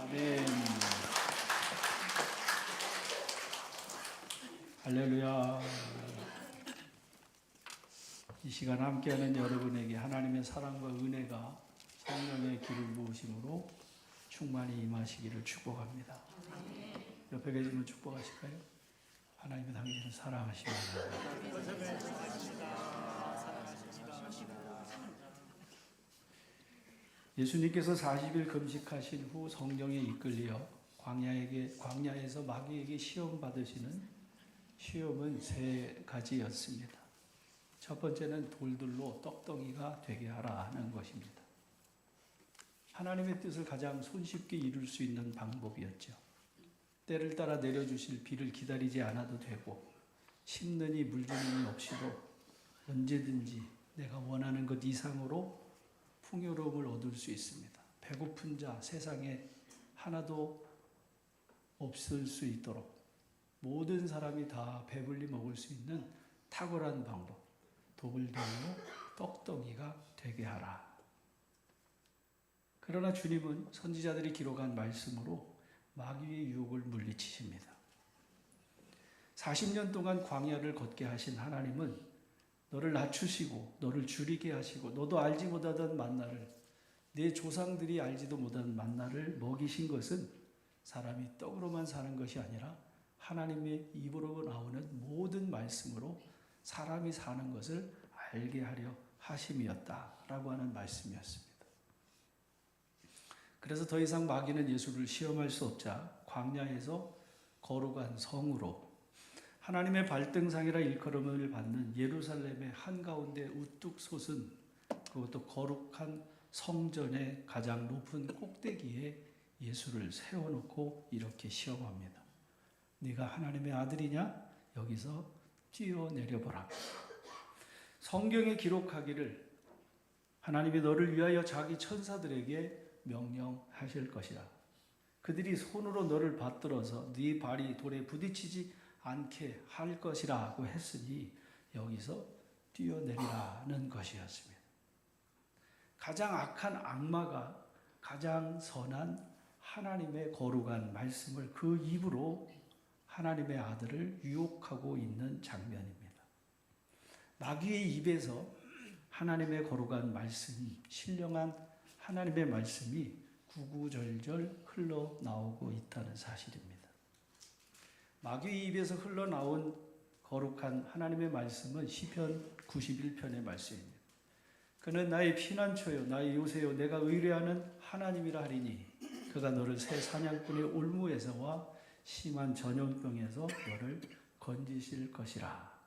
아멘. 할렐루야. 이 시간 함께하는 여러분에게 하나님의 사랑과 은혜가 성령의 기름 부으심으로 충만히 임하시기를 축복합니다. 옆에 계시면 축복하실까요? 하나님은 당신을 사랑하십니다. 예수님께서 40일 금식하신 후 성령에 이끌려 광야에서 마귀에게 시험 받으시는 시험은 세 가지였습니다. 첫 번째는 돌들로 떡덩이가 되게 하라는 것입니다. 하나님의 뜻을 가장 손쉽게 이룰 수 있는 방법이었죠. 때를 따라 내려주실 비를 기다리지 않아도 되고 심는이 물주님이 없이도 언제든지 내가 원하는 것 이상으로 풍요로움을 얻을 수 있습니다. 배고픈 자 세상에 하나도 없을 수 있도록 모든 사람이 다 배불리 먹을 수 있는 탁월한 방법, 돌들로 떡덩이가 되게 하라. 그러나 주님은 선지자들이 기록한 말씀으로 마귀의 유혹을 물리치십니다. 40년 동안 광야를 걷게 하신 하나님은 너를 낮추시고 너를 줄이게 하시고 너도 알지 못하던 만나를, 내 조상들이 알지도 못한 만나를 먹이신 것은 사람이 떡으로만 사는 것이 아니라 하나님의 입으로 나오는 모든 말씀으로 사람이 사는 것을 알게 하려 하심이었다라고 하는 말씀이었습니다. 그래서 더 이상 마귀는 예수를 시험할 수 없자 광야에서 거룩한 성으로 하나님의 발등상이라 일컬음을 받는 예루살렘의 한가운데 우뚝 솟은, 그것도 거룩한 성전의 가장 높은 꼭대기에 예수를 세워놓고 이렇게 시험합니다. 네가 하나님의 아들이냐? 여기서 뛰어내려보라. 성경에 기록하기를 하나님이 너를 위하여 자기 천사들에게 명령하실 것이라. 그들이 손으로 너를 받들어서 네 발이 돌에 부딪히지 않게 할 것이라고 했으니 여기서 뛰어내리라는 것이었습니다. 가장 악한 악마가 가장 선한 하나님의 거룩한 말씀을 그 입으로 하나님의 아들을 유혹하고 있는 장면입니다. 마귀의 입에서 하나님의 거룩한 말씀이, 신령한 하나님의 말씀이 구구절절 흘러나오고 있다는 사실입니다. 마귀의 입에서 흘러나온 거룩한 하나님의 말씀은 시편 91편의 말씀입니다. 그는 나의 피난처요 나의 요새요 내가 의뢰하는 하나님이라 하리니 그가 너를 새 사냥꾼의 올무에서와 심한 전염병에서 너를 건지실 것이라.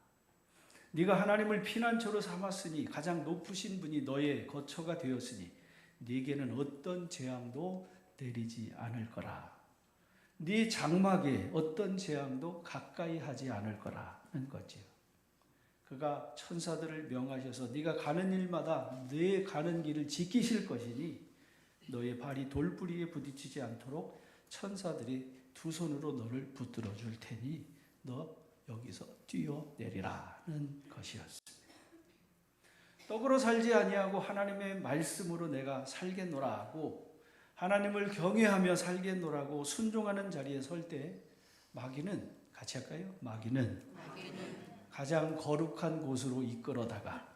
네가 하나님을 피난처로 삼았으니 가장 높으신 분이 너의 거처가 되었으니 네게는 어떤 재앙도 내리지 않을 거라. 네 장막에 어떤 재앙도 가까이 하지 않을 거라는 거지요. 그가 천사들을 명하셔서 네가 가는 일마다 네 가는 길을 지키실 것이니 너의 발이 돌부리에 부딪히지 않도록 천사들이 두 손으로 너를 붙들어 줄 테니 너 여기서 뛰어내리라는 것이었습니다. 떡으로 살지 아니하고 하나님의 말씀으로 내가 살겠노라고, 하나님을 경외하며 살겠노라고 순종하는 자리에 설 때 마귀는, 같이 할까요? 마귀는 가장 거룩한 곳으로 이끌어다가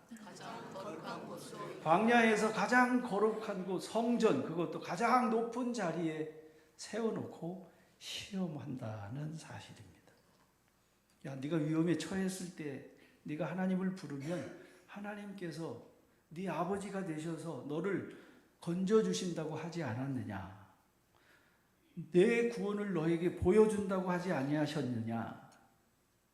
광야에서 가장 거룩한 곳 성전, 그것도 가장 높은 자리에 세워놓고 시험한다는 사실입니다. 야, 네가 위험에 처했을 때 네가 하나님을 부르면 하나님께서 네 아버지가 되셔서 너를 건져주신다고 하지 않았느냐? 내 구원을 너에게 보여준다고 하지 아니하셨느냐?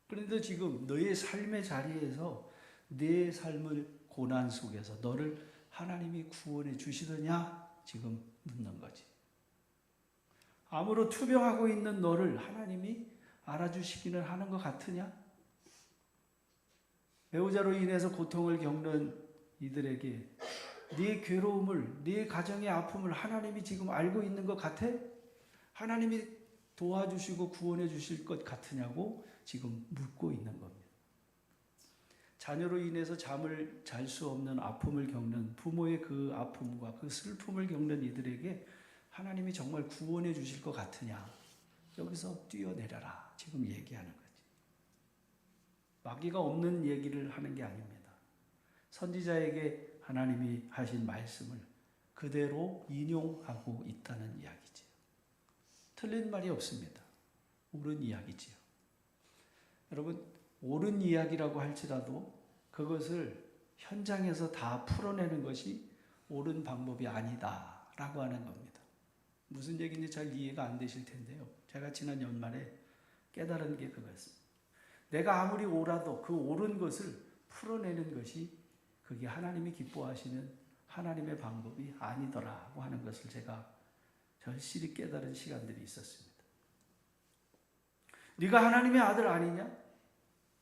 그런데 지금 너의 삶의 자리에서 내 삶을 고난 속에서 너를 하나님이 구원해 주시더냐? 지금 묻는 거지. 암으로 투병하고 있는 너를 하나님이 알아주시기는 하는 것 같으냐? 배우자로 인해서 고통을 겪는 이들에게 네 괴로움을, 네 가정의 아픔을 하나님이 지금 알고 있는 것 같아? 하나님이 도와주시고 구원해 주실 것 같으냐고 지금 묻고 있는 겁니다. 자녀로 인해서 잠을 잘 수 없는 아픔을 겪는 부모의 그 아픔과 그 슬픔을 겪는 이들에게 하나님이 정말 구원해 주실 것 같으냐? 여기서 뛰어내려라. 지금 얘기하는 거지. 마귀가 없는 얘기를 하는 게 아닙니다. 선지자에게 하나님이 하신 말씀을 그대로 인용하고 있다는 이야기지요. 틀린 말이 없습니다. 옳은 이야기지요. 여러분, 옳은 이야기라고 할지라도 그것을 현장에서 다 풀어내는 것이 옳은 방법이 아니다라고 하는 겁니다. 무슨 얘기인지 잘 이해가 안 되실 텐데요. 제가 지난 연말에 깨달은 게 그거였습니다. 내가 아무리 옳아도 그 옳은 것을 풀어내는 것이 그게 하나님이 기뻐하시는 하나님의 방법이 아니더라고 하는 것을 제가 절실히 깨달은 시간들이 있었습니다. 네가 하나님의 아들 아니냐?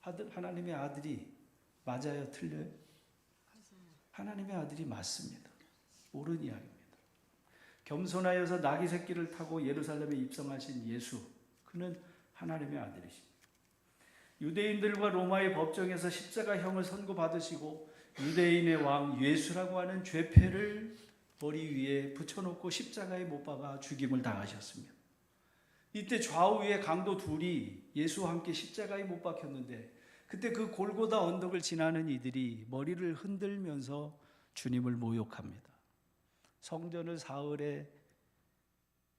하나님의 아들이 맞아요? 틀려요? 하나님의 아들이 맞습니다. 옳은 이야기입니다. 겸손하여서 나귀 새끼를 타고 예루살렘에 입성하신 예수, 그는 하나님의 아들이십니다. 유대인들과 로마의 법정에서 십자가형을 선고받으시고 유대인의 왕 예수라고 하는 죄패를 머리 위에 붙여놓고 십자가에 못 박아 죽임을 당하셨습니다. 이때 좌우에 강도 둘이 예수와 함께 십자가에 못 박혔는데 그때 그 골고다 언덕을 지나는 이들이 머리를 흔들면서 주님을 모욕합니다. 성전을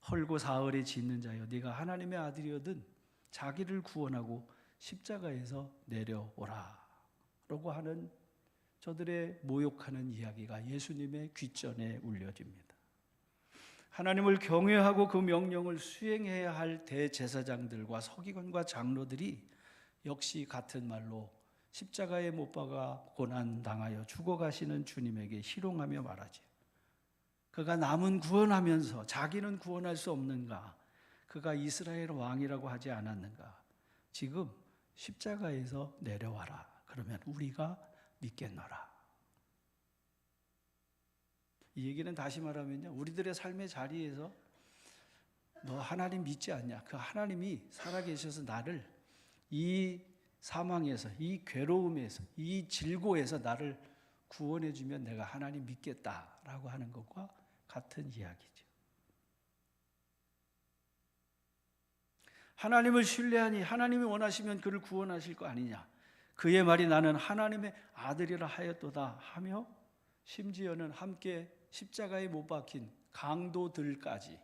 헐고 사흘에 짓는 자여, 네가 하나님의 아들이거든 자기를 구원하고 십자가에서 내려오라 라고 하는 저들의 모욕하는 이야기가 예수님의 귓전에 울려집니다. 하나님을 경외하고 그 명령을 수행해야 할 대제사장들과 서기관과 장로들이 역시 같은 말로 십자가에 못 박아 고난당하여 죽어가시는 주님에게 희롱하며 말하지. 그가 남은 구원하면서 자기는 구원할 수 없는가? 그가 이스라엘 왕이라고 하지 않았는가? 지금 십자가에서 내려와라. 그러면 우리가 믿겠노라. 이 얘기는 다시 말하면요, 우리들의 삶의 자리에서 너 하나님 믿지 않냐? 그 하나님이 살아계셔서 나를 이 사망에서, 이 괴로움에서, 이 질고에서 나를 구원해 주면 내가 하나님 믿겠다라고 하는 것과 같은 이야기죠. 하나님을 신뢰하니 하나님이 원하시면 그를 구원하실 거 아니냐? 그의 말이 나는 하나님의 아들이라 하였도다 하며 심지어는 함께 십자가에 못 박힌 강도들까지,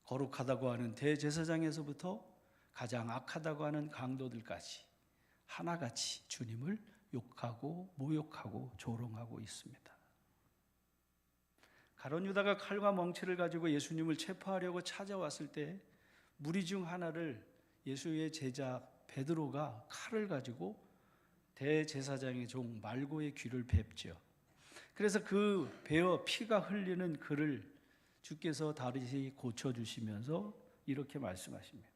거룩하다고 하는 대제사장에서부터 가장 악하다고 하는 강도들까지 하나같이 주님을 욕하고 모욕하고 조롱하고 있습니다. 가룟 유다가 칼과 멍치를 가지고 예수님을 체포하려고 찾아왔을 때 무리 중 하나를 예수의 제자 베드로가 칼을 가지고 대제사장의 종 말고의 귀를 뵙죠. 그래서 그 베어 피가 흘리는 그를 주께서 다시 고쳐주시면서 이렇게 말씀하십니다.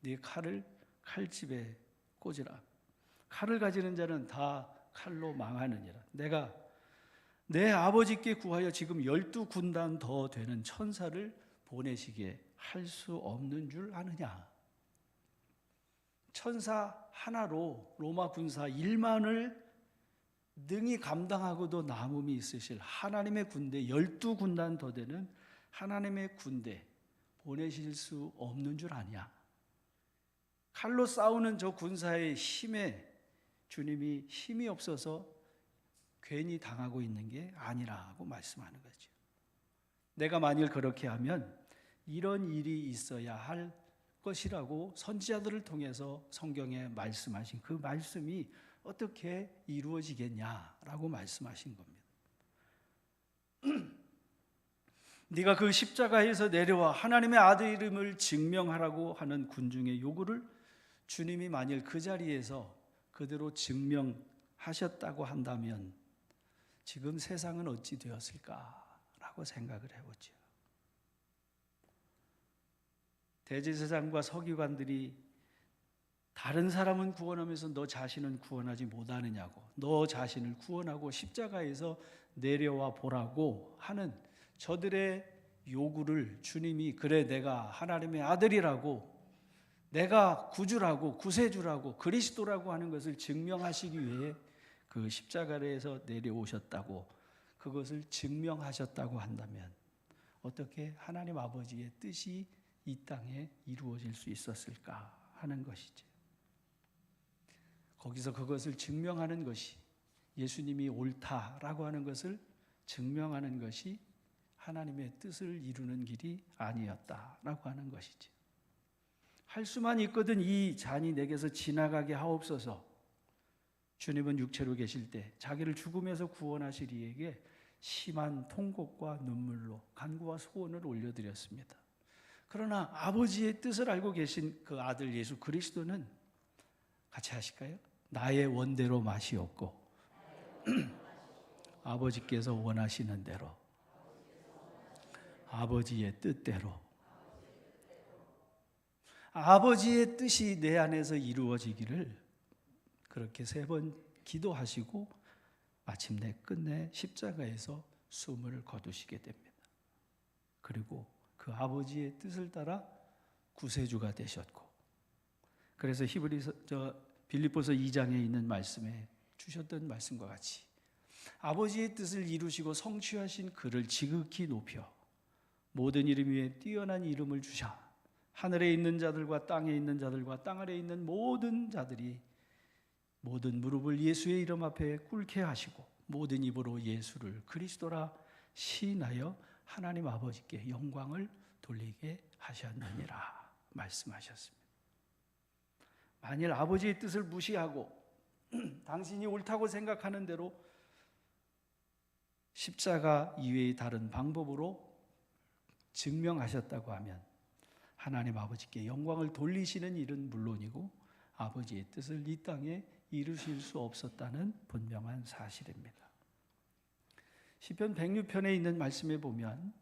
네 칼을 칼집에 꽂으라. 칼을 가지는 자는 다 칼로 망하느니라. 내가 내 아버지께 구하여 지금 12군단 더 되는 천사를 보내시게 할 수 없는 줄 아느냐. 천사 하나로 로마 군사 1만을 능히 감당하고도 남음이 있으실 하나님의 군대 12군단 더 되는 하나님의 군대 보내실 수 없는 줄 아냐. 칼로 싸우는 저 군사의 힘에 주님이 힘이 없어서 괜히 당하고 있는 게 아니라고 말씀하는 거죠. 내가 만일 그렇게 하면 이런 일이 있어야 할 것이라고 선지자들을 통해서 성경에 말씀하신 그 말씀이 어떻게 이루어지겠냐라고 말씀하신 겁니다. 네가 그 십자가에서 내려와 하나님의 아들 이름을 증명하라고 하는 군중의 요구를 주님이 만일 그 자리에서 그대로 증명하셨다고 한다면 지금 세상은 어찌 되었을까라고 생각을 해보죠. 대제사장과 서기관들이 다른 사람은 구원하면서 너 자신은 구원하지 못하느냐고, 너 자신을 구원하고 십자가에서 내려와 보라고 하는 저들의 요구를 주님이 그래 내가 하나님의 아들이라고, 내가 구주라고, 구세주라고, 그리스도라고 하는 것을 증명하시기 위해 그 십자가에서 내려오셨다고, 그것을 증명하셨다고 한다면 어떻게 하나님 아버지의 뜻이 이 땅에 이루어질 수 있었을까 하는 것이죠. 거기서 그것을 증명하는 것이, 예수님이 옳다라고 하는 것을 증명하는 것이 하나님의 뜻을 이루는 길이 아니었다라고 하는 것이죠. 할 수만 있거든 이 잔이 내게서 지나가게 하옵소서. 주님은 육체로 계실 때 자기를 죽음에서 구원하실 이에게 심한 통곡과 눈물로 간구와 소원을 올려드렸습니다. 그러나 아버지의 뜻을 알고 계신 그 아들 예수 그리스도는, 같이 하실까요? 나의 원대로 마시옵고 아버지께서 원하시는 대로, 아버지의 뜻대로, 아버지의 뜻이 내 안에서 이루어지기를 그렇게 3번 기도하시고 마침내 끝내 십자가에서 숨을 거두시게 됩니다. 그리고 그 아버지의 뜻을 따라 구세주가 되셨고, 그래서 빌립보서 2장에 있는 말씀에 주셨던 말씀과 같이 아버지의 뜻을 이루시고 성취하신 그를 지극히 높여 모든 이름 위에 뛰어난 이름을 주셔 하늘에 있는 자들과 땅에 있는 자들과 땅 아래에 있는 모든 자들이 모든 무릎을 예수의 이름 앞에 꿇게 하시고 모든 입으로 예수를 그리스도라 시인하여 하나님 아버지께 영광을 돌리게 하셨느니라 말씀하셨습니다. 만일 아버지의 뜻을 무시하고 당신이 옳다고 생각하는 대로 십자가 이외의 다른 방법으로 증명하셨다고 하면 하나님 아버지께 영광을 돌리시는 일은 물론이고 아버지의 뜻을 이 땅에 이루실 수 없었다는 분명한 사실입니다. 시편 106편에 있는 말씀에 보면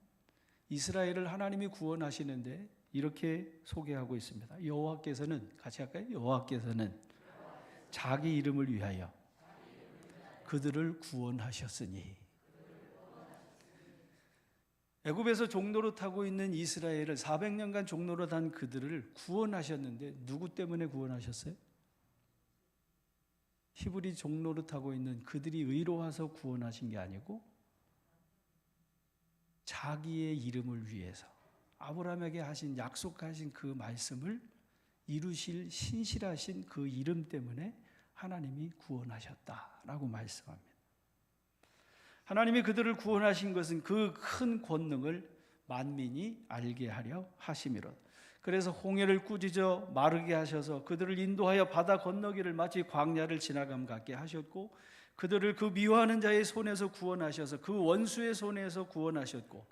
이스라엘을 하나님이 구원하시는데 이렇게 소개하고 있습니다. 여호와께서는, 같이 할까요? 여호와께서는 자기 이름을 위하여 그들을 구원하셨으니. 애굽에서 종노릇하고 있는 이스라엘을 400년간 종노릇한 그들을 구원하셨는데 누구 때문에 구원하셨어요? 히브리 종노릇하고 있는 그들이 의로워서 구원하신 게 아니고 자기의 이름을 위해서 아브라함에게 하신 약속하신 그 말씀을 이루실 신실하신 그 이름 때문에 하나님이 구원하셨다라고 말씀합니다. 하나님이 그들을 구원하신 것은 그 큰 권능을 만민이 알게 하려 하심이라. 그래서 홍해를 꾸짖어 마르게 하셔서 그들을 인도하여 바다 건너기를 마치 광야를 지나감 같게 하셨고, 그들을 그 미워하는 자의 손에서 구원하셔서 그 원수의 손에서 구원하셨고,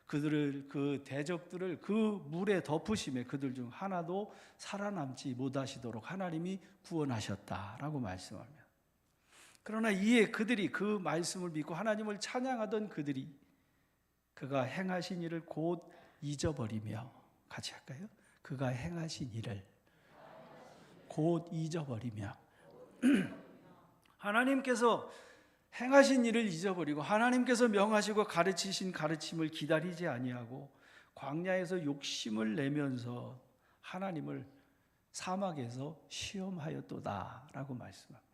그들을 그 대적들을 그 물에 덮으심에 그들 중 하나도 살아남지 못하시도록 하나님이 구원하셨다라고 말씀합니다. 그러나 이에 그들이 그 말씀을 믿고 하나님을 찬양하던 그들이 그가 행하신 일을 곧 잊어버리며, 같이 할까요? 그가 행하신 일을 곧 잊어버리며 하나님께서 행하신 일을 잊어버리고 하나님께서 명하시고 가르치신 가르침을 기다리지 아니하고 광야에서 욕심을 내면서 하나님을 사막에서 시험하였도다라고 말씀합니다.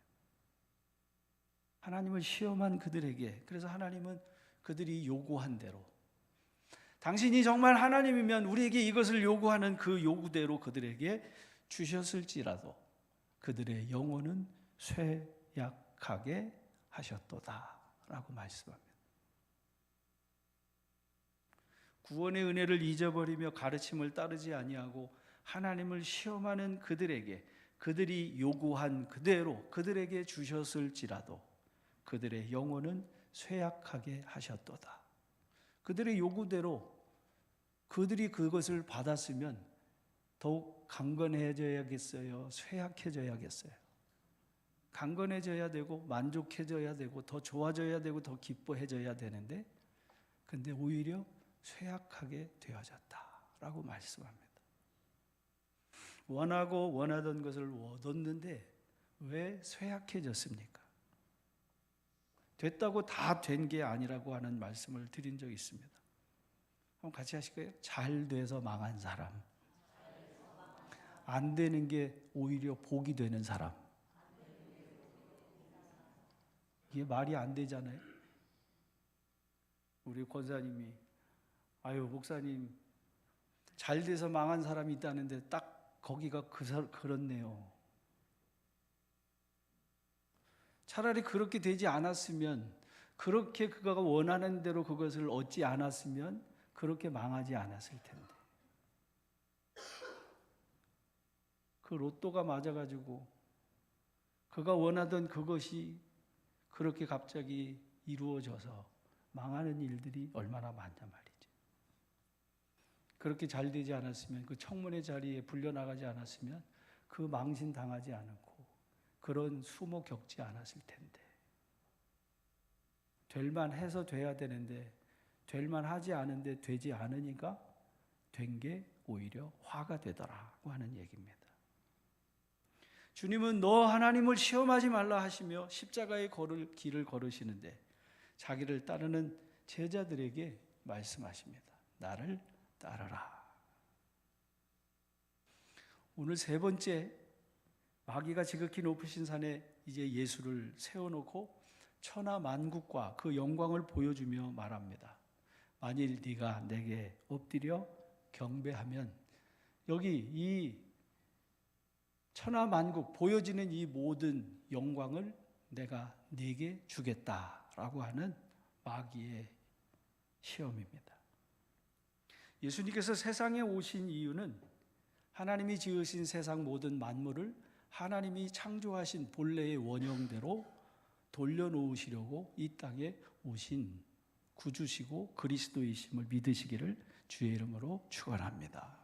하나님을 시험한 그들에게, 그래서 하나님은 그들이 요구한 대로, 당신이 정말 하나님이면 우리에게 이것을 요구하는 그 요구대로 그들에게 주셨을지라도 그들의 영혼은 쇠약하게 하셨도다라고 말씀합니다. 구원의 은혜를 잊어버리며 가르침을 따르지 아니하고 하나님을 시험하는 그들에게 그들이 요구한 그대로 그들에게 주셨을지라도 그들의 영혼은 쇠약하게 하셨도다. 그들의 요구대로 그들이 그것을 받았으면 더욱 강건해져야겠어요? 쇠약해져야겠어요? 강건해져야 되고 만족해져야 되고 더 좋아져야 되고 더 기뻐해져야 되는데, 근데 오히려 쇠약하게 되어졌다라고 말씀합니다. 원하고 원하던 것을 얻었는데 왜 쇠약해졌습니까? 됐다고 다 된 게 아니라고 하는 말씀을 드린 적이 있습니다. 한번 같이 하실까요? 잘 돼서 망한 사람, 안 되는 게 오히려 복이 되는 사람. 이게 말이 안 되잖아요. 우리 권사님이 아유, 목사님 잘 돼서 망한 사람이 있다는데 딱 거기가 그렇네요. 차라리 그렇게 되지 않았으면, 그렇게 그가 원하는 대로 그것을 얻지 않았으면 그렇게 망하지 않았을 텐데. 그 로또가 맞아가지고 그가 원하던 그것이 그렇게 갑자기 이루어져서 망하는 일들이 얼마나 많단 말이죠. 그렇게 잘 되지 않았으면, 그 청문회 자리에 불려나가지 않았으면 그 망신 당하지 않고 그런 수모 겪지 않았을 텐데. 될만 해서 돼야 되는데 될만 하지 않은데 되지 않으니까 된 게 오히려 화가 되더라고 하는 얘기입니다. 주님은 너 하나님을 시험하지 말라 하시며 십자가의 길을 걸으시는데 자기를 따르는 제자들에게 말씀하십니다. 나를 따르라. 오늘 세 번째, 마귀가 지극히 높으신 산에 이제 예수를 세워놓고 천하 만국과 그 영광을 보여주며 말합니다. 만일 네가 내게 엎드려 경배하면, 여기 이 천하 만국 보여지는 이 모든 영광을 내가 네게 주겠다라고 하는 마귀의 시험입니다. 예수님께서 세상에 오신 이유는 하나님이 지으신 세상 모든 만물을 하나님이 창조하신 본래의 원형대로 돌려놓으시려고 이 땅에 오신 구주시고 그리스도이심을 믿으시기를 주의 이름으로 축원합니다.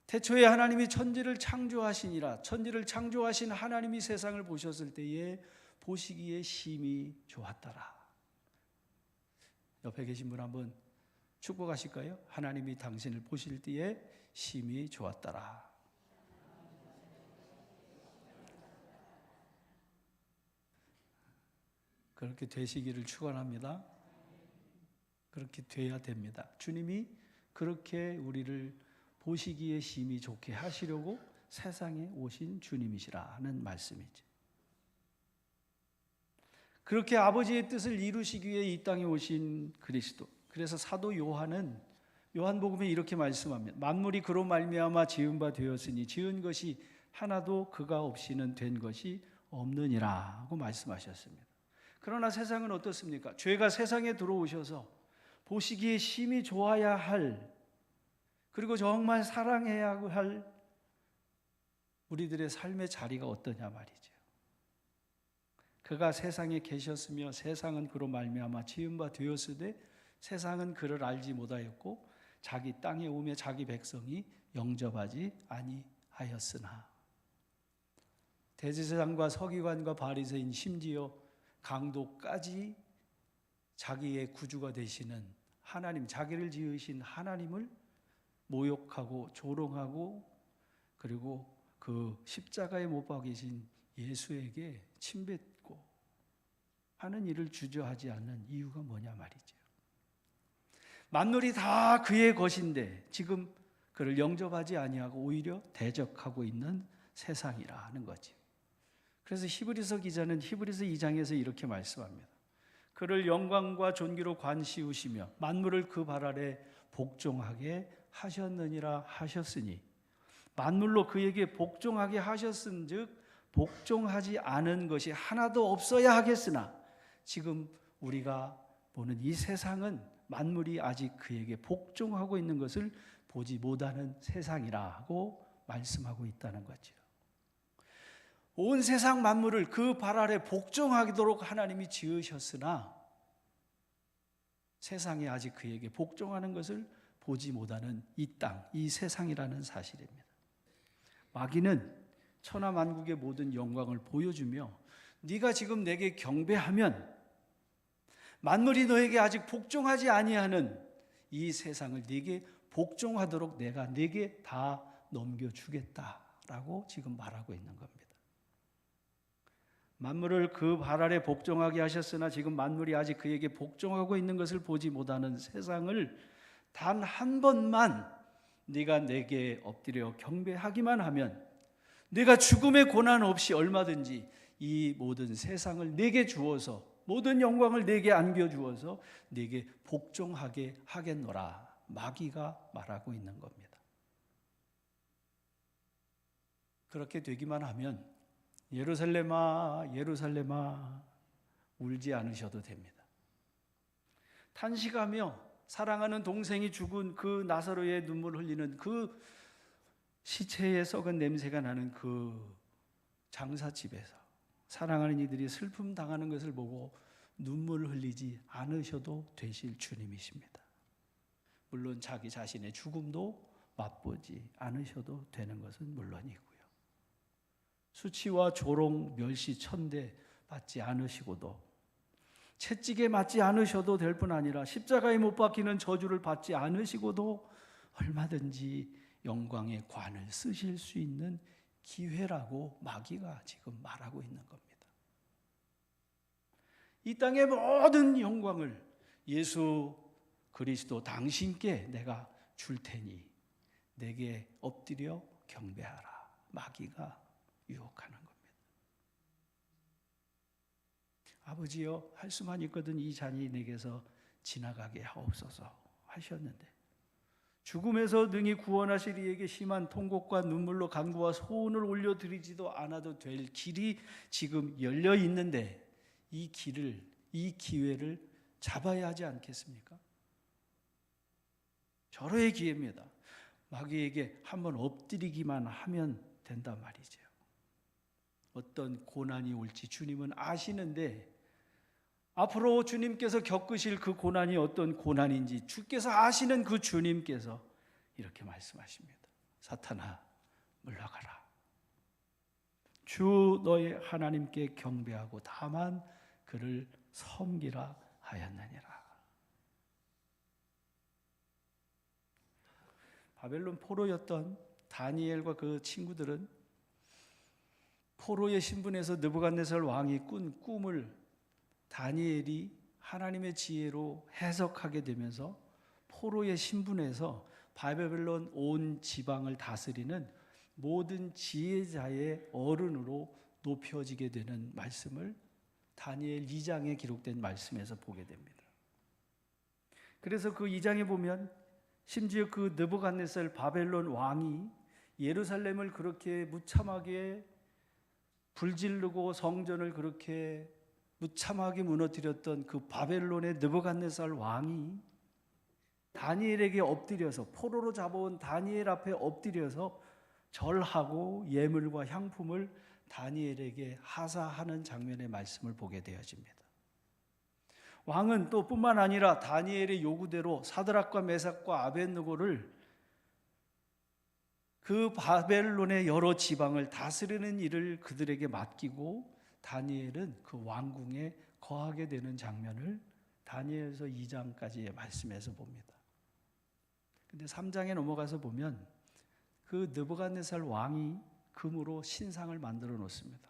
태초에 하나님이 천지를 창조하시니라. 천지를 창조하신 하나님이 세상을 보셨을 때에 보시기에 심히 좋았더라. 옆에 계신 분 한번 축복하실까요? 하나님이 당신을 보실 때에 심히 좋았더라. 그렇게 되시기를 축원합니다. 그렇게 돼야 됩니다. 주님이 그렇게 우리를 보시기에 심히 좋게 하시려고 세상에 오신 주님이시라는 말씀이죠. 그렇게 아버지의 뜻을 이루시기 위해 이 땅에 오신 그리스도. 그래서 사도 요한은 요한복음에 이렇게 말씀합니다. 만물이 그로 말미암아 지은 바 되었으니 지은 것이 하나도 그가 없이는 된 것이 없느니라 고 말씀하셨습니다. 그러나 세상은 어떻습니까? 죄가 세상에 들어오셔서 보시기에 심히 좋아야 할, 그리고 정말 사랑해야 할 우리들의 삶의 자리가 어떠냐 말이죠. 그가 세상에 계셨으며 세상은 그로 말미암아 지은 바 되었으되 세상은 그를 알지 못하였고 자기 땅에 오며 자기 백성이 영접하지 아니하였으나. 대제사장과 서기관과 바리새인 심지어 강도까지 자기의 구주가 되시는 하나님, 자기를 지으신 하나님을 모욕하고 조롱하고 그리고 그 십자가에 못 박이신 예수에게 침뱉고 하는 일을 주저하지 않는 이유가 뭐냐 말이죠. 만물이 다 그의 것인데 지금 그를 영접하지 아니하고 오히려 대적하고 있는 세상이라는 거죠. 그래서 히브리서 기자는 히브리서 2장에서 이렇게 말씀합니다. 그를 영광과 존귀로 관시우시며 만물을 그 발 아래 복종하게 하셨느니라 하셨으니, 만물로 그에게 복종하게 하셨은즉 복종하지 않은 것이 하나도 없어야 하겠으나 지금 우리가 보는 이 세상은 만물이 아직 그에게 복종하고 있는 것을 보지 못하는 세상이라고 말씀하고 있다는 거죠. 온 세상 만물을 그 발 아래 복종하도록 하나님이 지으셨으나 세상에 아직 그에게 복종하는 것을 보지 못하는 이 땅, 이 세상이라는 사실입니다. 마귀는 천하 만국의 모든 영광을 보여주며 네가 지금 내게 경배하면 만물이 너에게 아직 복종하지 아니하는 이 세상을 네게 복종하도록 내가 네게 다 넘겨주겠다라고 지금 말하고 있는 겁니다. 만물을 그 발 아래 복종하게 하셨으나 지금 만물이 아직 그에게 복종하고 있는 것을 보지 못하는 세상을 단 한 번만 네가 내게 엎드려 경배하기만 하면 내가 죽음의 고난 없이 얼마든지 이 모든 세상을 내게 주어서 모든 영광을 내게 안겨주어서 내게 복종하게 하겠노라. 마귀가 말하고 있는 겁니다. 그렇게 되기만 하면 예루살렘아 예루살렘아 울지 않으셔도 됩니다. 탄식하며 사랑하는 동생이 죽은 그 나사로의 눈물 흘리는 그 시체의 썩은 냄새가 나는 그 장사집에서 사랑하는 이들이 슬픔 당하는 것을 보고 눈물 흘리지 않으셔도 되실 주님이십니다. 물론 자기 자신의 죽음도 맛보지 않으셔도 되는 것은 물론이고요. 수치와 조롱, 멸시, 천대 받지 않으시고도 채찍에 맞지 않으셔도 될 뿐 아니라 십자가에 못 박히는 저주를 받지 않으시고도 얼마든지 영광의 관을 쓰실 수 있는 기회라고 마귀가 지금 말하고 있는 겁니다. 이 땅의 모든 영광을 예수 그리스도 당신께 내가 줄 테니 내게 엎드려 경배하라. 마귀가 유혹하는 겁니다. 아버지여, 할 수만 있거든 이 잔이 내게서 지나가게 하옵소서 하셨는데 죽음에서 능히 구원하실 이에게 심한 통곡과 눈물로 간구와 소원을 올려드리지도 않아도 될 길이 지금 열려 있는데 이 길을, 이 기회를 잡아야 하지 않겠습니까? 절호의 기회입니다. 마귀에게 한번 엎드리기만 하면 된단 말이죠. 어떤 고난이 올지 주님은 아시는데 앞으로 주님께서 겪으실 그 고난이 어떤 고난인지 주께서 아시는 그 주님께서 이렇게 말씀하십니다. 사탄아, 물러가라. 주 너의 하나님께 경배하고 다만 그를 섬기라 하였느니라. 바벨론 포로였던 다니엘과 그 친구들은 포로의 신분에서 느부갓네살 왕이 꾼 꿈을 다니엘이 하나님의 지혜로 해석하게 되면서 포로의 신분에서 바벨론 온 지방을 다스리는 모든 지혜자의 어른으로 높여지게 되는 말씀을 다니엘 2장에 기록된 말씀에서 보게 됩니다. 그래서 그 2장에 보면 심지어 그 느부갓네살 바벨론 왕이 예루살렘을 그렇게 무참하게 불지르고 성전을 그렇게 무참하게 무너뜨렸던 그 바벨론의 느부갓네살 왕이 다니엘에게 엎드려서 포로로 잡아온 다니엘 앞에 엎드려서 절하고 예물과 향품을 다니엘에게 하사하는 장면의 말씀을 보게 되어집니다. 왕은 또 뿐만 아니라 다니엘의 요구대로 사드락과 메삭과 아벳느고를 그 바벨론의 여러 지방을 다스리는 일을 그들에게 맡기고 다니엘은 그 왕궁에 거하게 되는 장면을 다니엘서 2장까지의 말씀에서 봅니다. 근데 3장에 넘어가서 보면 그 느부갓네살 왕이 금으로 신상을 만들어 놓습니다.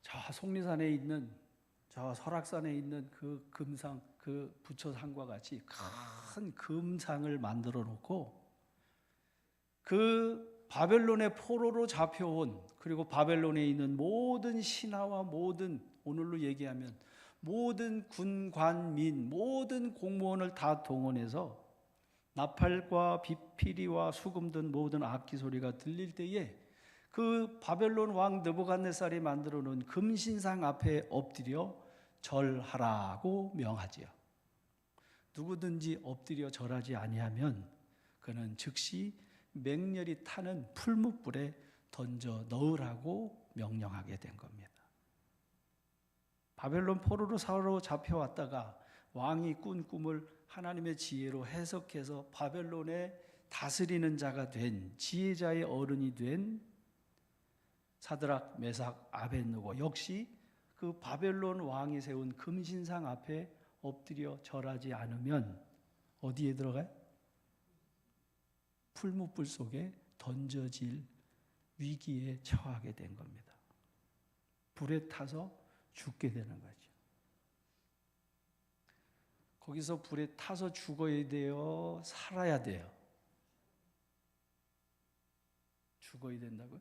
저 속리산에 있는, 저 설악산에 있는 그 금상, 그 부처상과 같이 큰 금상을 만들어 놓고 그 바벨론의 포로로 잡혀온, 그리고 바벨론에 있는 모든 신하와 모든, 오늘로 얘기하면 모든 군관민, 모든 공무원을 다 동원해서 나팔과 비피리와 수금 등 모든 악기 소리가 들릴 때에 그 바벨론 왕 느부갓네살이 만들어 놓은 금신상 앞에 엎드려 절하라고 명하지요. 누구든지 엎드려 절하지 아니하면 그는 즉시 맹렬히 타는 풀무불에 던져 넣으라고 명령하게 된 겁니다. 바벨론 포로로 잡혀왔다가 왕이 꾼 꿈을 하나님의 지혜로 해석해서 바벨론에 다스리는 자가 된, 지혜자의 어른이 된 사드락, 메삭, 아벳느고 역시 그 바벨론 왕이 세운 금신상 앞에 엎드려 절하지 않으면 어디에 들어가요? 풀무불 속에 던져질 위기에 처하게 된 겁니다. 불에 타서 죽게 되는 거죠. 거기서 불에 타서 죽어야 돼요? 살아야 돼요? 죽어야 된다고요?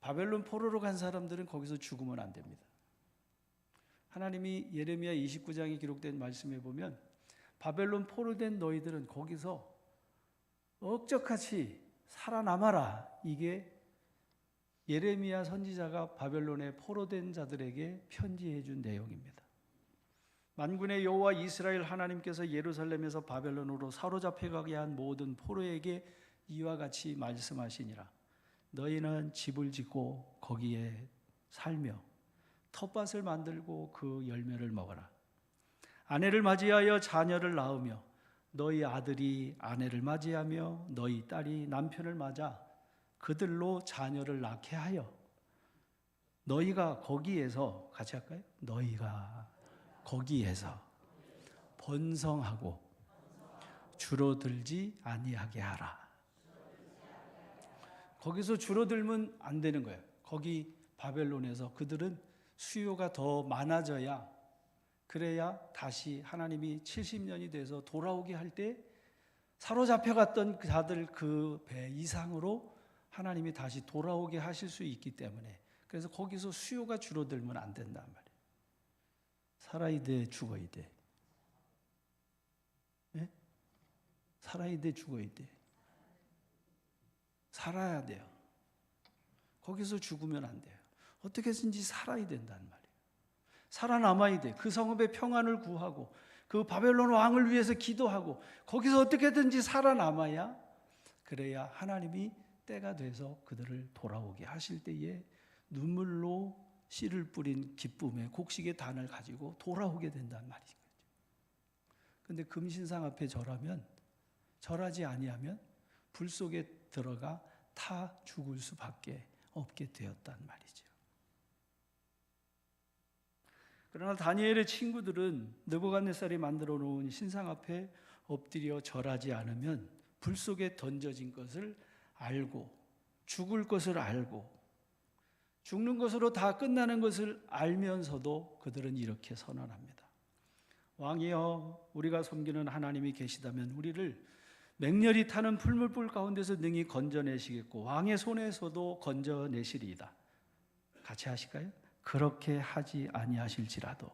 바벨론 포로로 간 사람들은 거기서 죽으면 안 됩니다. 하나님이 예레미야 29장에 기록된 말씀에 보면 바벨론 포로된 너희들은 거기서 억적같이 살아남아라. 이게 예레미야 선지자가 바벨론에 포로된 자들에게 편지해 준 내용입니다. 만군의 여호와 이스라엘 하나님께서 예루살렘에서 바벨론으로 사로잡혀가게 한 모든 포로에게 이와 같이 말씀하시니라. 너희는 집을 짓고 거기에 살며 텃밭을 만들고 그 열매를 먹어라. 아내를 맞이하여 자녀를 낳으며 너희 아들이 아내를 맞이하며 너희 딸이 남편을 맞아 그들로 자녀를 낳게 하여 너희가 거기에서, 같이 할까요? 너희가 거기에서 번성하고 줄어들지 아니하게 하라. 거기서 줄어들면 안 되는 거예요. 거기 바벨론에서 그들은 수요가 더 많아져야, 그래야 다시 하나님이 70년이 돼서 돌아오게 할 때 사로잡혀갔던 자들 그 배 이상으로 하나님이 다시 돌아오게 하실 수 있기 때문에, 그래서 거기서 수요가 줄어들면 안 된단 말이에요. 살아야 돼, 죽어야 돼? 네? 살아야 돼, 죽어야 돼? 살아야 돼요. 거기서 죽으면 안 돼요. 어떻게 해서든지 살아야 된단 말이에요. 살아남아야 돼. 그 성읍의 평안을 구하고 그 바벨론 왕을 위해서 기도하고 거기서 어떻게든지 살아남아야, 그래야 하나님이 때가 돼서 그들을 돌아오게 하실 때에 눈물로 씨를 뿌린 기쁨의 곡식의 단을 가지고 돌아오게 된단 말이죠. 그런데 금신상 앞에 절하지 아니하면 불 속에 들어가 타 죽을 수밖에 없게 되었단 말이죠. 그러나 다니엘의 친구들은 느부갓네살이 만들어 놓은 신상 앞에 엎드려 절하지 않으면 불 속에 던져진 것을 알고, 죽을 것을 알고, 죽는 것으로 다 끝나는 것을 알면서도 그들은 이렇게 선언합니다. 왕이여, 우리가 섬기는 하나님이 계시다면 우리를 맹렬히 타는 풀물불 가운데서 능히 건져내시겠고 왕의 손에서도 건져내시리이다. 같이 하실까요? 그렇게 하지 아니하실지라도,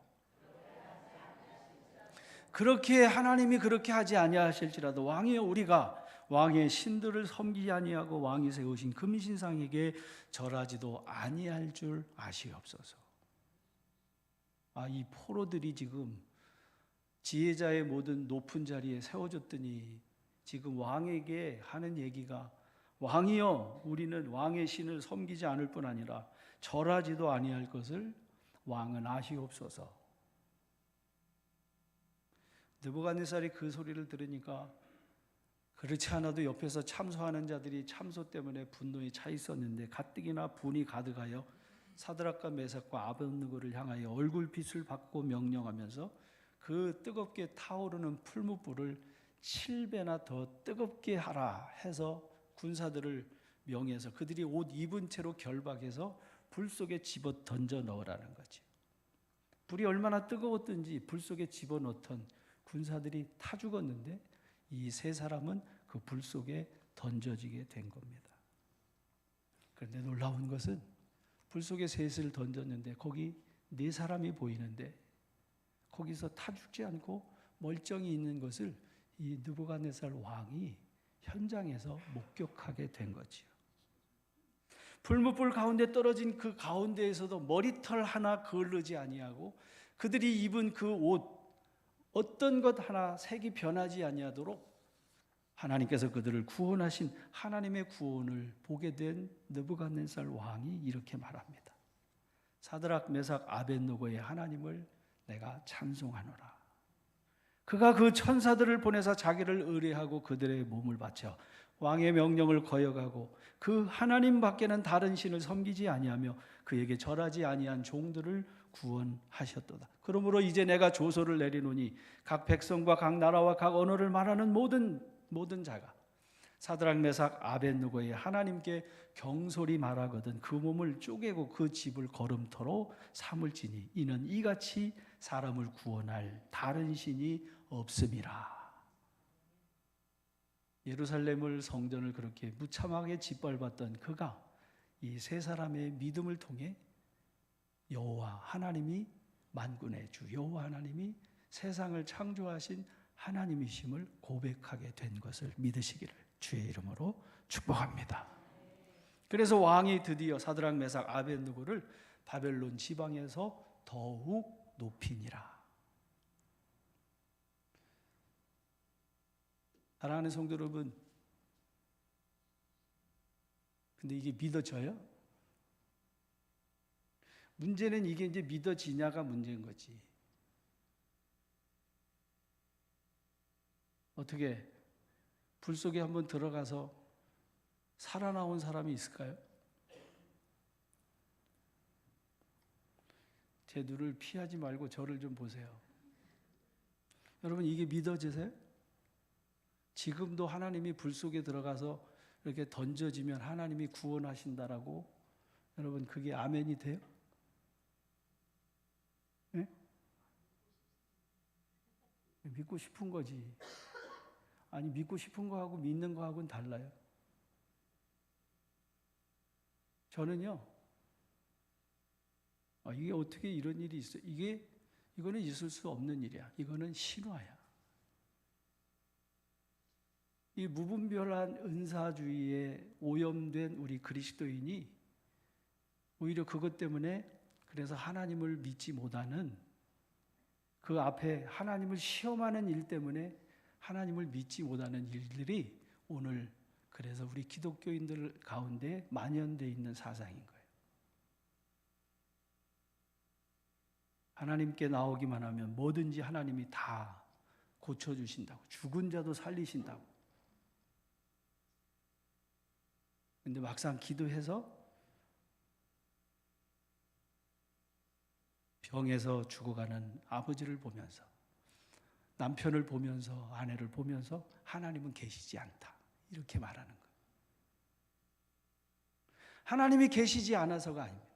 그렇게 하나님이 그렇게 하지 아니하실지라도 왕이여, 우리가 왕의 신들을 섬기지 아니하고 왕이 세우신 금신상에게 절하지도 아니할 줄 아시옵소서. 이 포로들이 지금 지혜자의 모든 높은 자리에 세워졌더니 지금 왕에게 하는 얘기가, 왕이여, 우리는 왕의 신을 섬기지 않을 뿐 아니라 절하지도 아니할 것을 왕은 아시옵소서. 느부갓네살이 그 소리를 들으니까 그렇지 않아도 옆에서 참소하는 자들이 참소 때문에 분노에 차 있었는데 가뜩이나 분이 가득하여 사드락과 메삭과 아벳느고를 향하여 얼굴빛을 받고 명령하면서 그 뜨겁게 타오르는 풀무불을 7배나 더 뜨겁게 하라 해서 군사들을 명해서 그들이 옷 입은 채로 결박해서 불 속에 집어 던져 넣으라는 거지. 불이 얼마나 뜨거웠든지 불 속에 집어 넣던 군사들이 타 죽었는데 이 세 사람은 그 불 속에 던져지게 된 겁니다. 그런데 놀라운 것은 불 속에 셋을 던졌는데 거기 네 사람이 보이는데 거기서 타 죽지 않고 멀쩡히 있는 것을 이 느부갓네살 왕이 현장에서 목격하게 된 거지요. 풀무불 가운데 떨어진 그 가운데에서도 머리털 하나 거르지 아니하고 그들이 입은 그 옷 어떤 것 하나 색이 변하지 아니하도록 하나님께서 그들을 구원하신 하나님의 구원을 보게 된 느부갓네살 왕이 이렇게 말합니다. 사드락 메삭 아벳느고의 하나님을 내가 찬송하노라. 그가 그 천사들을 보내사 자기를 의뢰하고 그들의 몸을 바쳐 왕의 명령을 거역하고 그 하나님 밖에는 다른 신을 섬기지 아니하며 그에게 절하지 아니한 종들을 구원하셨도다. 그러므로 이제 내가 조서를 내리노니 각 백성과 각 나라와 각 언어를 말하는 모든 자가 사드락 메삭 아벳느고의 하나님께 경솔히 말하거든 그 몸을 쪼개고 그 집을 거름터로 삼을지니 이는 이같이 사람을 구원할 다른 신이 없음이라. 예루살렘을 성전을 그렇게 무참하게 짓밟았던 그가 이 세 사람의 믿음을 통해 여호와 하나님이 만군의 주 여호와 하나님이 세상을 창조하신 하나님이심을 고백하게 된 것을 믿으시기를 주의 이름으로 축복합니다. 그래서 왕이 드디어 사드락 메삭 아벳느고를 바벨론 지방에서 더욱 높이니라. 사랑하는 성도 여러분, 근데 이게 믿어져요? 문제는 이게 이제 믿어지냐가 문제인 거지. 어떻게 불 속에 한번 들어가서 살아나온 사람이 있을까요? 제 눈을 피하지 말고 저를 좀 보세요. 여러분, 이게 믿어지세요? 지금도 하나님이 불 속에 들어가서 이렇게 던져지면 하나님이 구원하신다라고 여러분, 그게 아멘이 돼요? 네? 믿고 싶은 거지. 아니, 믿고 싶은 거하고 믿는 거하고는 달라요. 저는요, 이게 어떻게 이런 일이 있어? 이거는 있을 수 없는 일이야. 이거는 신화야. 이 무분별한 은사주의에 오염된 우리 그리스도인이 오히려 그것 때문에 그래서 하나님을 믿지 못하는 그 앞에 하나님을 시험하는 일 때문에 하나님을 믿지 못하는 일들이 오늘 그래서 우리 기독교인들 가운데 만연되어 있는 사상인 거예요. 하나님께 나오기만 하면 뭐든지 하나님이 다 고쳐주신다고, 죽은 자도 살리신다고. 근데 막상 기도해서 병에서 죽어가는 아버지를 보면서, 남편을 보면서, 아내를 보면서 하나님은 계시지 않다, 이렇게 말하는 거예요. 하나님이 계시지 않아서가 아닙니다.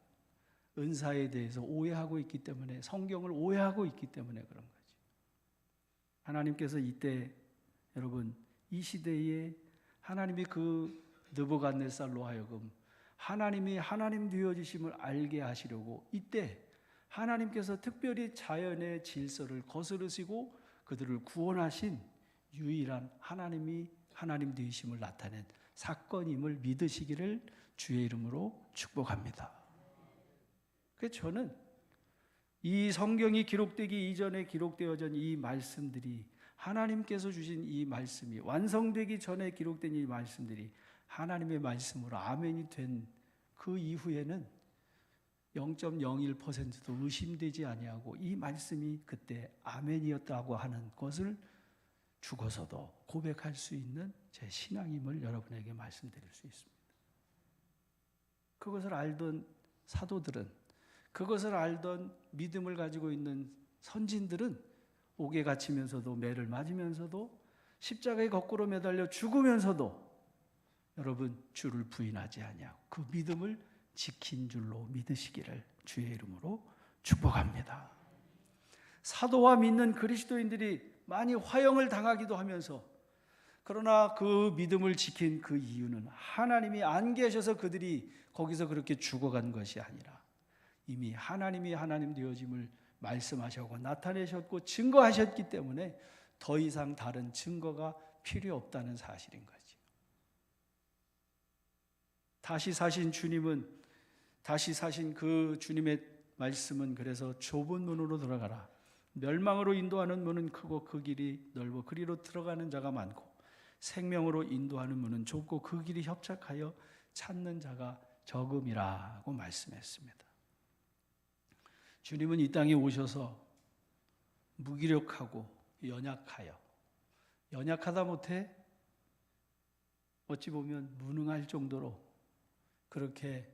은사에 대해서 오해하고 있기 때문에, 성경을 오해하고 있기 때문에 그런 거지. 하나님께서 이때 여러분, 이 시대에 하나님이 그 느부갓네살로 하여금 하나님이 하나님 되어지심을 알게 하시려고 이때 하나님께서 특별히 자연의 질서를 거스르시고 그들을 구원하신 유일한 하나님이 하나님 되심을 나타낸 사건임을 믿으시기를 주의 이름으로 축복합니다. 그래서 저는 이 성경이 기록되기 이전에 기록되어진 이 말씀들이, 하나님께서 주신 이 말씀이 완성되기 전에 기록된 이 말씀들이 하나님의 말씀으로 아멘이 된 그 이후에는 0.01%도 의심되지 아니하고 이 말씀이 그때 아멘이었다고 하는 것을 죽어서도 고백할 수 있는 제 신앙임을 여러분에게 말씀드릴 수 있습니다. 그것을 알던 사도들은, 그것을 알던 믿음을 가지고 있는 선진들은 옥에 갇히면서도, 매를 맞으면서도, 십자가에 거꾸로 매달려 죽으면서도 여러분 주를 부인하지 아니하고 그 믿음을 지킨 줄로 믿으시기를 주의 이름으로 축복합니다. 사도와 믿는 그리스도인들이 많이 화형을 당하기도 하면서, 그러나 그 믿음을 지킨 그 이유는 하나님이 안 계셔서 그들이 거기서 그렇게 죽어간 것이 아니라 이미 하나님이 하나님 되어짐을 말씀하셨고 나타내셨고 증거하셨기 때문에 더 이상 다른 증거가 필요 없다는 사실인 거죠. 다시 사신 주님은, 다시 사신 그 주님의 말씀은 그래서 좁은 문으로 들어가라. 멸망으로 인도하는 문은 크고 그 길이 넓어 그리로 들어가는 자가 많고, 생명으로 인도하는 문은 좁고 그 길이 협착하여 찾는 자가 적음이라고 말씀했습니다. 주님은 이 땅에 오셔서 무기력하고 연약하다 못해 어찌 보면 무능할 정도로 그렇게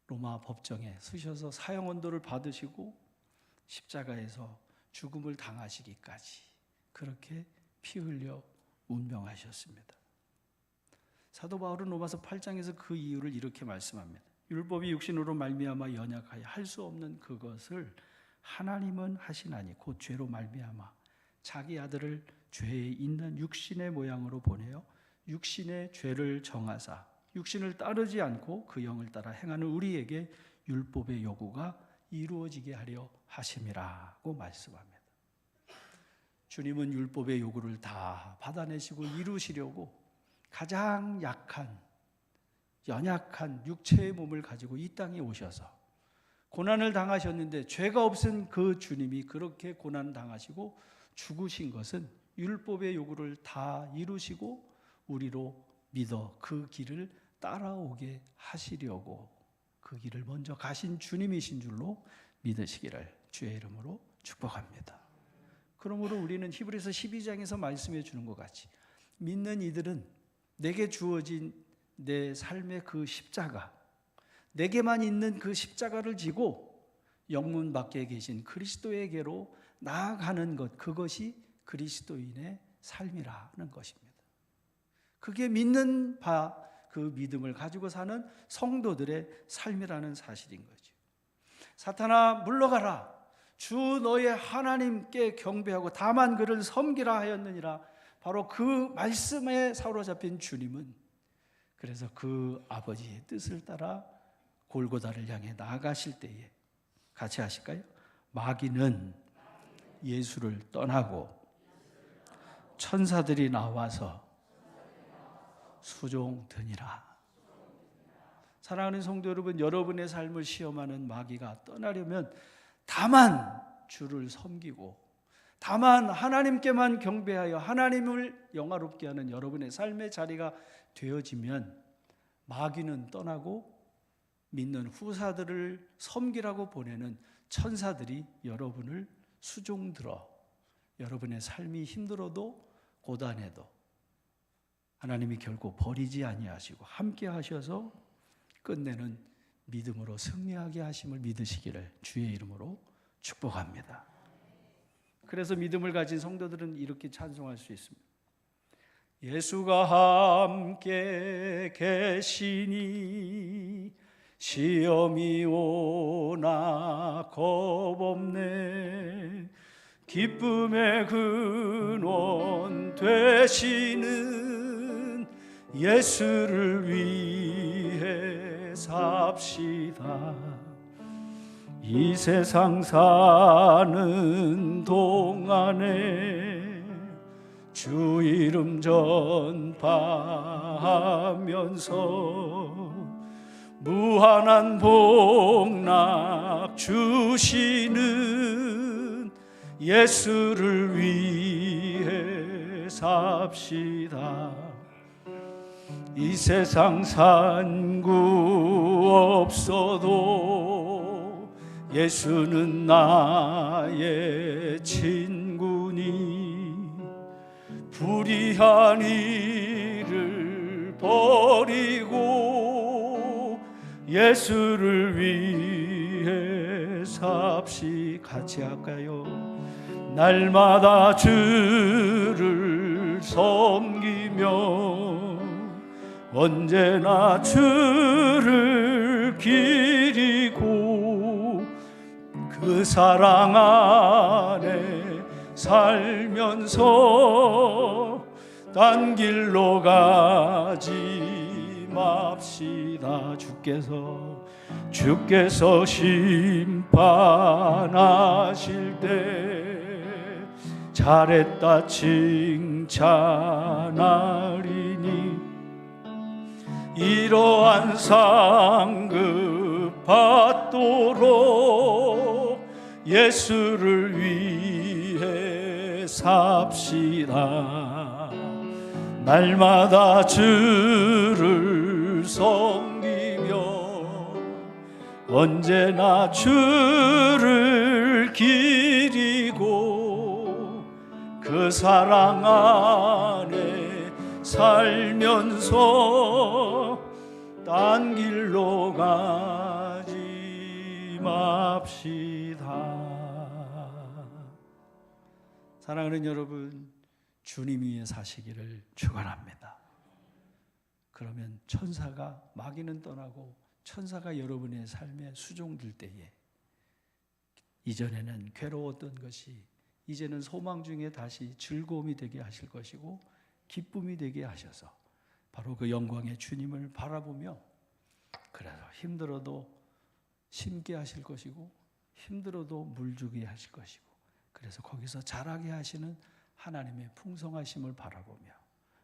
로마 법정에 서셔서 사형언도를 받으시고 십자가에서 죽음을 당하시기까지 그렇게 피 흘려 운명하셨습니다. 사도 바울은 로마서 8장에서 그 이유를 이렇게 말씀합니다. 율법이 육신으로 말미암아 연약하여 할 수 없는 그것을 하나님은 하시나니 곧 죄로 말미암아 자기 아들을 죄에 있는 육신의 모양으로 보내어 육신의 죄를 정하사 육신을 따르지 않고 그 영을 따라 행하는 우리에게 율법의 요구가 이루어지게 하려 하심이라고 말씀합니다. 주님은 율법의 요구를 다 받아내시고 이루시려고 가장 약한, 연약한 육체의 몸을 가지고 이 땅에 오셔서 고난을 당하셨는데, 죄가 없은 그 주님이 그렇게 고난을 당하시고 죽으신 것은 율법의 요구를 다 이루시고 우리로 믿어 그 길을 따라오게 하시려고 그 길을 먼저 가신 주님이신 줄로 믿으시기를 주의 이름으로 축복합니다. 그러므로 우리는 히브리서 12장에서 말씀해 주는 것 같이 믿는 이들은 내게 주어진 내 삶의 그 십자가, 내게만 있는 그 십자가를 지고 영문 밖에 계신 그리스도에게로 나아가는 것, 그것이 그리스도인의 삶이라는 것입니다. 그게 믿는 바, 그 믿음을 가지고 사는 성도들의 삶이라는 사실인 거죠. 사탄아 물러가라, 주 너의 하나님께 경배하고 다만 그를 섬기라 하였느니라. 바로 그 말씀에 사로잡힌 주님은 그래서 그 아버지의 뜻을 따라 골고다를 향해 나아가실 때에 같이 하실까요? 마귀는 예수를 떠나고 천사들이 나와서 수종드니라. 사랑하는 성도 여러분, 여러분의 삶을 시험하는 마귀가 떠나려면 다만 주를 섬기고 다만 하나님께만 경배하여 하나님을 영화롭게 하는 여러분의 삶의 자리가 되어지면 마귀는 떠나고 믿는 후사들을 섬기라고 보내는 천사들이 여러분을 수종들어 여러분의 삶이 힘들어도 고단해도 하나님이 결코 버리지 아니하시고 함께 하셔서 끝내는 믿음으로 승리하게 하심을 믿으시기를 주의 이름으로 축복합니다. 그래서 믿음을 가진 성도들은 이렇게 찬송할 수 있습니다. 예수가 함께 계시니 시험이 오나 겁없네. 기쁨의 근원 되시는 예수를 위해 삽시다. 이 세상 사는 동안에 주 이름 전파하면서 무한한 복락 주시는 예수를 위해 삽시다. 이 세상 산구 없어도 예수는 나의 친구니 불의한 일을 버리고 예수를 위해 삽시. 같이 할까요? 날마다 주를 섬기며 언제나 주를 기리고 그 사랑 안에 살면서 딴 길로 가지 맙시다. 주께서 심판하실 때 잘했다 칭찬하리니 이러한 상급 받도록 예수를 위해 삽시다. 날마다 주를 섬기며 언제나 주를 기리고 그 사랑 안에 살면서 딴 길로 가지 맙시다. 사랑하는 여러분, 주님 위에 사시기를 축원합니다. 그러면 천사가, 마귀는 떠나고 천사가 여러분의 삶에 수종될 때에 이전에는 괴로웠던 것이 이제는 소망 중에 다시 즐거움이 되게 하실 것이고 기쁨이 되게 하셔서 바로 그 영광의 주님을 바라보며, 그래서 힘들어도 심게 하실 것이고 힘들어도 물주게 하실 것이고, 그래서 거기서 자라게 하시는 하나님의 풍성하심을 바라보며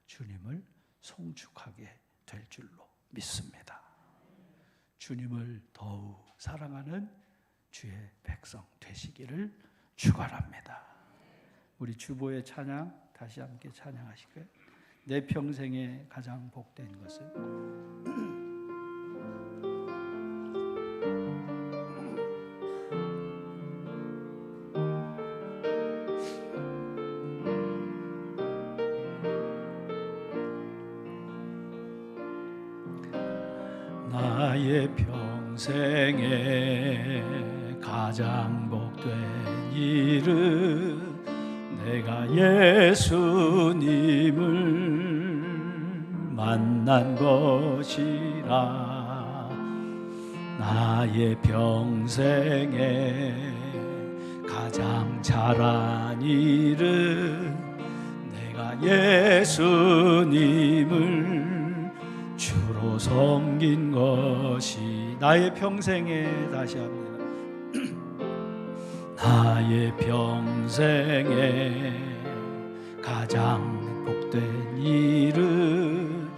주님을 송축하게 될 줄로 믿습니다. 주님을 더욱 사랑하는 주의 백성 되시기를 축원합니다. 우리 주보의 찬양 다시 함께 찬양하실까요? 내 평생에 가장 복된 것은. 나의 평생에 가장 복된 일은 내가 예수님을 만난 것이라. 나의 평생에 가장 잘한 일은 내가 예수님을 주로 섬긴 것이. 나의 평생에, 다시 합니다. 나의 평생에 가장 복된 일은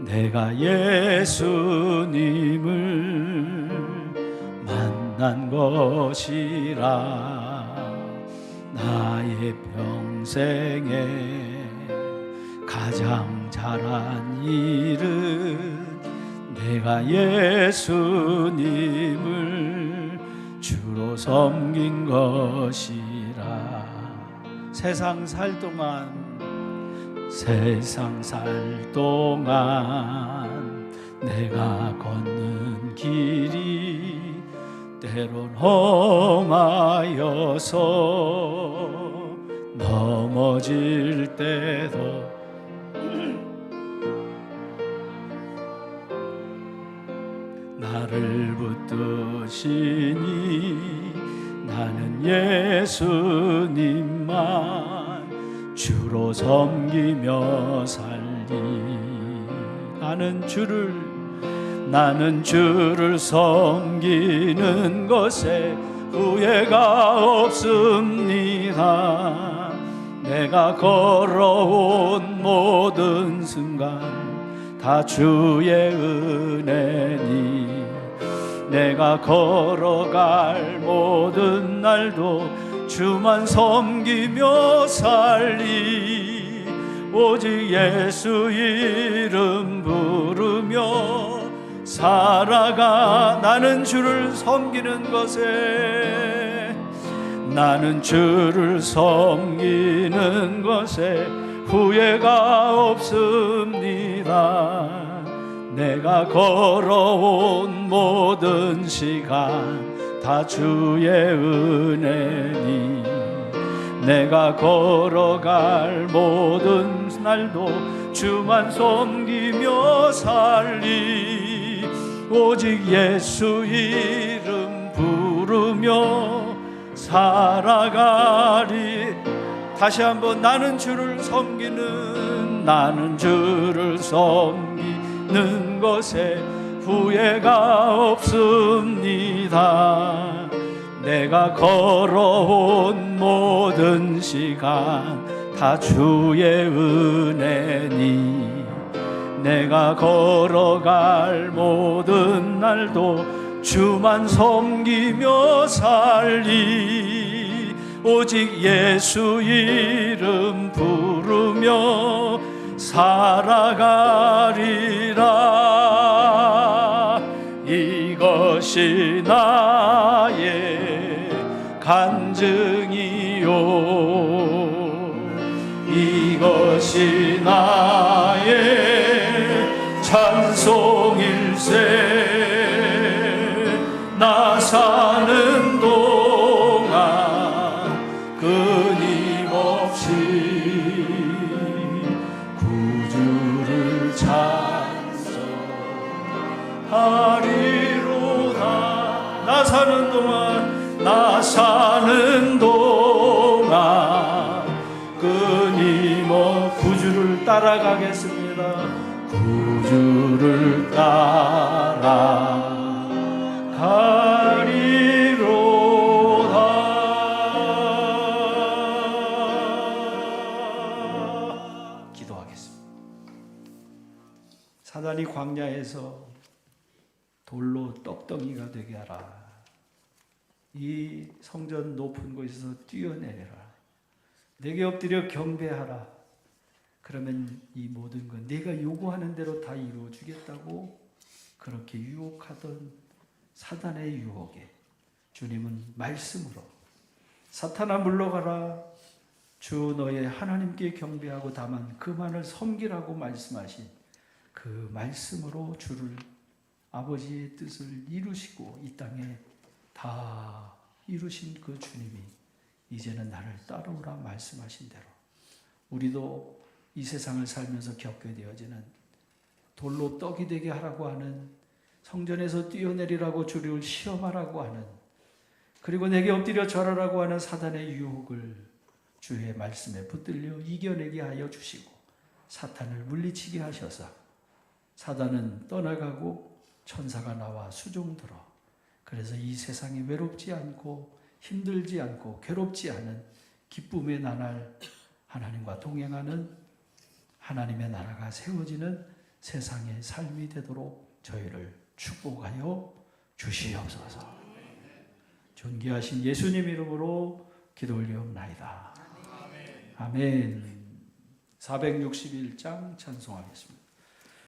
내가 예수님을 만난 것이라. 나의 평생에 가장 잘한 일은 내가 예수님을 주로 섬긴 것이라. 세상 살 동안 내가 걷는 길이 때론 험하여서 넘어질 때도 나를 붙드시니 나는 예수님만 주로 섬기며 살리. 나는 주를 섬기는 것에 후회가 없습니다. 내가 걸어온 모든 순간 다 주의 은혜니, 내가 걸어갈 모든 날도 주만 섬기며 살리. 오직 예수 이름 부르며 살아가. 나는 주를 섬기는 것에, 나는 주를 섬기는 것에 후회가 없습니다. 내가 걸어온 모든 시간 다 주의 은혜니, 내가 걸어갈 모든 날도 주만 섬기며 살리. 오직 예수 이름 부르며 살아가리. 다시 한번 나는 주를 섬기는 것에 후회가 없습니다. 내가 걸어온 모든 시간 다 주의 은혜니, 내가 걸어갈 모든 날도 주만 섬기며 살리. 오직 예수 이름 부르며 살아가리라. 이것이 나의 간증이요, 이것이 나의 찬송일세. 나 사는 동안 끊임없이 구주를 찬송하리로다. 나 사는 동안 끊임없이 구주를 따라가겠습니다. 주를 따라 가리로다. 기도하겠습니다. 사단이 광야에서 돌로 떡덩이가 되게 하라. 이 성전 높은 곳에서 뛰어내려라. 내게 엎드려 경배하라. 그러면 이 모든 건 내가 요구하는 대로 다 이루어 주겠다고 그렇게 유혹하던 사단의 유혹에 주님은 말씀으로 사탄아 물러가라. 주 너의 하나님께 경배하고 다만 그만을 섬기라고 말씀하신 그 말씀으로 주를 아버지의 뜻을 이루시고 이 땅에 다 이루신 그 주님이 이제는 나를 따라오라 말씀하신 대로 우리도 이 세상을 살면서 겪게 되어지는 돌로 떡이 되게 하라고 하는 성전에서 뛰어내리라고 주를 시험하라고 하는 그리고 내게 엎드려 절하라고 하는 사단의 유혹을 주의 말씀에 붙들려 이겨내게 하여 주시고 사탄을 물리치게 하셔서 사단은 떠나가고 천사가 나와 수종들어 그래서 이 세상이 외롭지 않고 힘들지 않고 괴롭지 않은 기쁨의 나날 하나님과 동행하는 하나님의 나라가 세워지는 세상의 삶이 되도록 저희를 축복하여 주시옵소서. 존귀하신 예수님 이름으로 기도 올리옵나이다. 아멘. 461장 찬송하겠습니다.